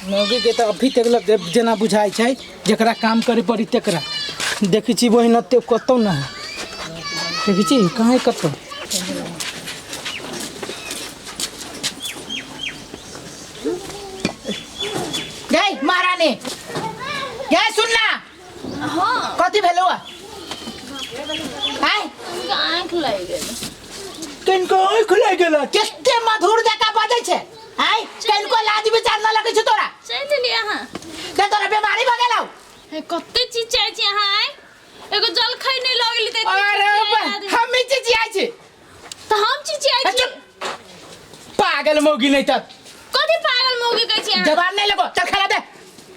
मौगी के तो अभी तक जना बुझाई छै जकरा काम करे पड़ी तकरा देखी छी वही नते कतौ ना देखी छी कहाँ कतौ गई महारानी ये सुनना हां कथी भेलो हाय आंख लग गेल किनको आंख लग गेल केते मधुर जका बजै छै हाय किनको लाज विचार न लगे छै तोरा चल ले यहां के तोरा बीमारी भ गेलौ कते चीज चाहि छी यहां आइ एगो जल खै नहीं लगली त अरे हम ही चीज आई छी त हम चीज आई छी पागल मौगी नहीं त कथी पागल मौगी कहै छी जवान नहीं लगो चल खाना दे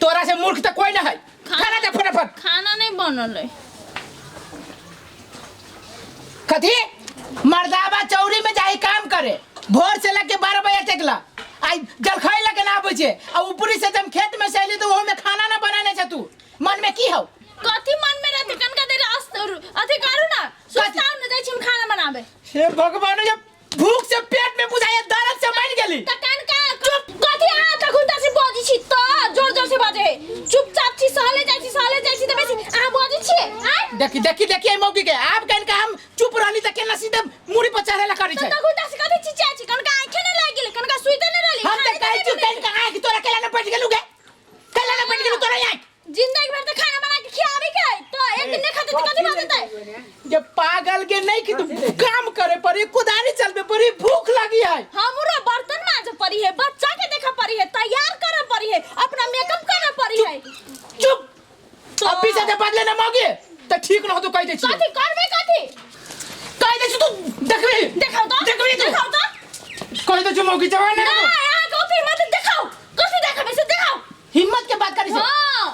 तोरा से मूर्ख त कोई ना है खाना दे फटाफट खाना नहीं बनल है कथी मर्दावा चौरी में जाई काम करे भोर से लेके 12 बजे तक ला आई जल खाई लगे ना आबै छै आ ऊपरी से जब खेत में से एली तो ओमे खाना ना बनाने छ तू मन में की हो कथी मन में रहते कनका देर अथी करू ना सोचताऊ न जाई छी हम खाना बनाबे हे भगवान जब भूख से पेट में बुझाए दर्द से मर गेली त कनका कथी आ त खुदा से बजी छी त जोर जोर से बाजे चुपचाप छी सहले जाई छी त बेसी आ बजी छी देखी ए मौगी के आप कनका हम चुप रहली त केना सीधे मुड़ी पर चढ़ेला करी छै त खुदा से कथी छी चाची कनका आंखे न लाग गेल कनका सुइते न रहली हम त कहै छी कनका आंख तोरा केला न पट गेलु गे केला न पट गेलु तोरा आंख जिंदगी भर त खाना बना के खियाबे के तो एक दिन नहीं खाते तो कथी बात है ये पागल के नहीं कि तू काम करे पड़ी कुदारी चलबे पड़ी भूख लगी है हमरा बर्तन मांजे पड़ी है बच्चा के देखा पड़ी है तैयार करे पड़ी है अपना मेकअप करना पड़ी है चुप अभी से दे बदले ना मौगी त ठीक न हो तो कह दे छी कथी करबे कथी कह दे छी तू देखबी दिखाओ तो कह दे छी मौगी जवान ना यहां कथी मत दिखाओ कथी देखबे से दिखाओ हिम्मत के बात करी से हां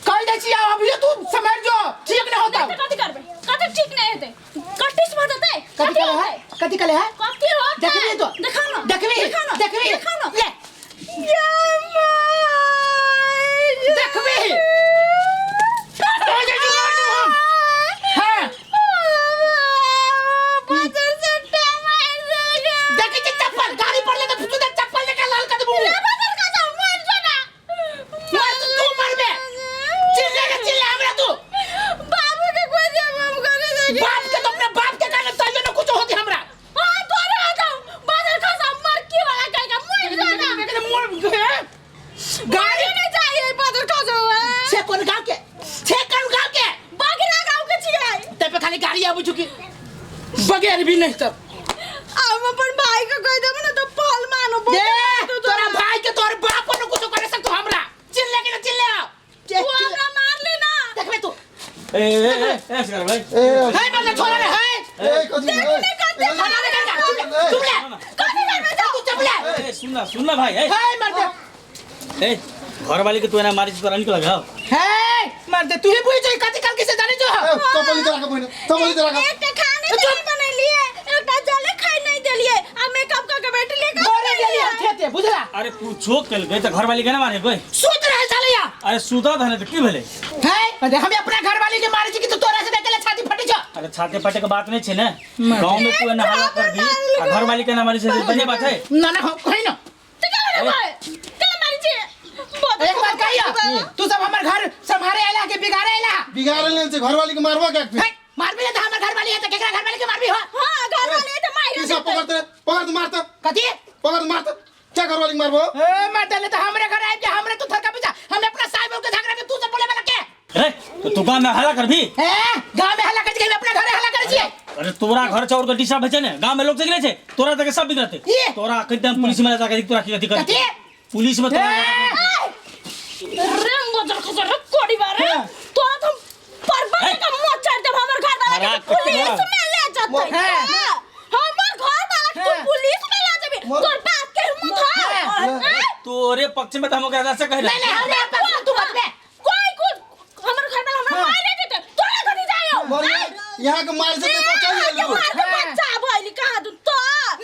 कह दे छी अभी तू समझ जो ठीक न होता कथी करबे कथी ठीक नहीं होते कटिस बदते कथी करे है कथी होता देखबी तो दिखाओ ना देखबी ले देखबी बगैर भी नहीं तब हम अपन भाई को कह देबे ना तो पाल मानो तोरा भाई के तोर बाप न कुछ करे सकतो हमरा चिल्ले के चिल्ले वो हमरा मार लेना देखबे तू ए सर भाई है मतलब छोरा रे है कथी खाना दे चुप ले कथी करबे तू चुप ले सुनना भाई है मर्द ए घर वाले के तू ना मारी तोरा निकल गया है मर्द तू ही पूछ कथी कल किसे जाने जो चपली तरह का चपली तरह का एक खाने नहीं बनेलिए एकटा जले खाई नहीं देलिए आ मेकअप करके बैठ लिए बोले गेली खेते बुझला अरे पूछो कल गए त घर वाली के ना मारे कोई सूत रहे सालिया अरे सुता था त की भेले है हम अपना घर वाली के मारे छी कि तू तोरा से अकेले छाती फटी छ अरे छाते फटे के बात नहीं छे ना गांव में तू ना हाला कर दी आ घर वाली के ना मारी से बढ़िया बात है ना हो कहीं ना तो क्या मारे क्या मारी छी एक बात कहिया तू सब हमर घर संभारे आला के बिगाड़े आला बिगाड़ले से घर वाली के मारवा क्या मार भी तो हमर घर वाली है तो केकरा घर वाली के मार भी हो हां घर वाले तो मार किसा पकड़ तो मारता कथी पकड़ मारता क्या घर वाली के मारबो ए मार देले तो हमरे घर आइ के हमरे तू थरका पिचा हम अपना साहब के झगड़ा के तू से बोले वाला के रे तो तू गांव में हल्ला कर भी ए गांव में हल्ला कर के अपना घर हल्ला कर छिए अरे तोरा घर चौर के डिशा भेजे ने गांव में लोग चले छे तोरा तक सब बिगड़ते तोरा एकदम पुलिस में जाके तोरा की कर पुलिस में तोरा रंग बदल खसर कोड़ी बारे तो तुम परबत का मुंह चढ़ दे हमर घर वाला के पुलिस में ले जाते हमर घर वाला के पुलिस में ले जाबे तोर बात के हिम्मत है तोरे पक्ष में हम कहला से कह नहीं हमरे पक्ष तू मत बे कोई हमर घर वाला हमरा मार ले देते तोरा कथि जायो यहां के मार से पकड़ ले लो बच्चा भइली कहां दू तो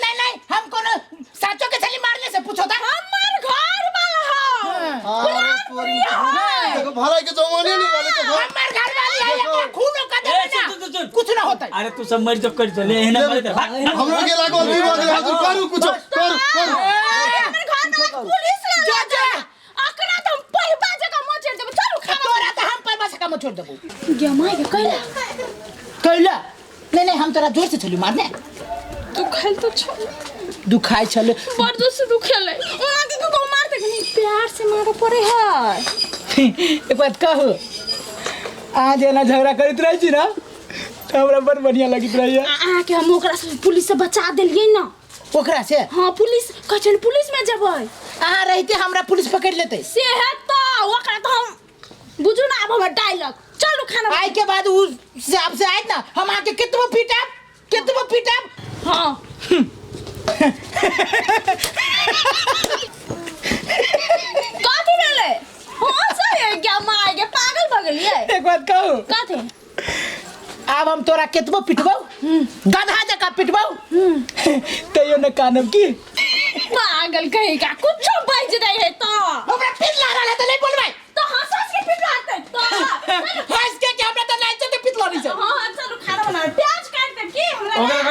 नहीं हम कोनो साचो के छली मारने से पूछो था हमर घर वाला हो देखो भलाई के जमाने नहीं वाले तो हमर घर वाली है ये खूनो का देना कुछ ना होता अरे तू सब मर जब कर चले एहना मारे हम लोग के लागो भी हो गए करू कुछ कर हमर घर वाला पुलिस ले जा को छोड़ देबो जमाई के कहला कहला नहीं हम तोरा जोर से चली मारने तू खेल तो छ दुखाई छले बर्दो से तू खेले ओना के तो मार दे नहीं प्यार से मारो पड़े है एक बात कहू आज ना झगड़ा करत रही छी ना तो हमरा बड़ बढ़िया लगित रही आ के हम ओकरा से पुलिस से बचा देलिए ना ओकरा से हां पुलिस कचल पुलिस में जबै आ रहते हमरा पुलिस पकड़ लेते से है तो ओकरा तो हम बुझू ना अब हमर डायलॉग चलो खाना आई के बाद उ से आपसे आए ना हम आके कितनो पीटब हां काथे भेले हां सही है क्या मार के पागल भगलिए एक बात कहू काथे अब हम तोरा कितनो पिटबौ गधा जका पिटबौ तैयो न कानब की पागल कहीं का कुछ बाज दे है तो हमरा पिटला रहले त नहीं बोलबै तो हंस के पिटलाते तो हंस के हमरा त नहीं चते पिटला नहीं छै हां चलो खाना बना प्याज काट के की हमरा